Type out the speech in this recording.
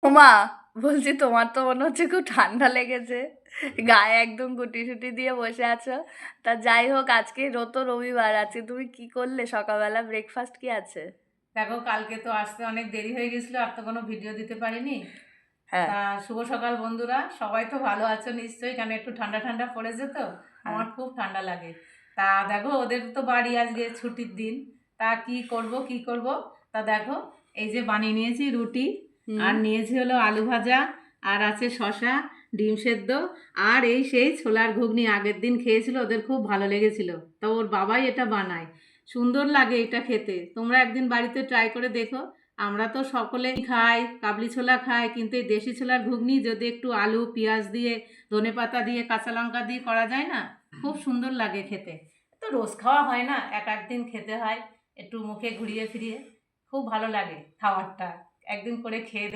ওমা, বলছি তোমার তো মনে হচ্ছে খুব ঠান্ডা লেগেছে, গায়ে একদম গুটি-সুটি দিয়ে বসে আছো। তা যাই হোক, আজকে তো রবিবার, আজকে তুমি কি করলে? সকালবেলা ব্রেকফাস্ট কি আছে? দেখো, কালকে তো আসতে অনেক দেরি হয়ে গেছিলো, আর তো কোনো ভিডিও দিতে পারিনি। হ্যাঁ। তা শুভ সকাল বন্ধুরা, সবাই তো ভালো আছো নিশ্চয়ই, কারণ একটু ঠান্ডা ঠান্ডা পড়েছে তো। হ্যাঁ। আমার খুব ঠান্ডা লাগে। তা দেখো, ওদের তো বাড়ি আজকে ছুটির দিন। তা কি করব। তা দেখো, এই যে বানিয়ে নিয়েছি রুটি, হুম। আর নিয়েছি হলো আলু ভাজা, আর আছে শশা, ডিম সেদ্ধ, আর এই সেই ছোলার ঘুগনি আগের দিন খেয়েছিল, ওদের খুব ভালো লেগেছিল। তো ওর বাবাই এটা বানায়, সুন্দর লাগে এটা খেতে। তোমরা একদিন বাড়িতে ট্রাই করে দেখো। আমরা তো সকলেই খাই, কাবলি ছোলা খাই, কিন্তু এই দেশি ছোলার ঘুগনি যদি একটু আলু পেঁয়াজ দিয়ে, ধনেপাতা দিয়ে, কাঁচা লঙ্কা দিয়ে করা যায় না, খুব সুন্দর লাগে খেতে। তো রোজ খাওয়া হয় না, এক একদিন খেতে হয়, একটু মুখে ঘুরিয়ে ফিরিয়ে। খুব ভালো লাগে খাবারটা, একদিন করে খেয়ে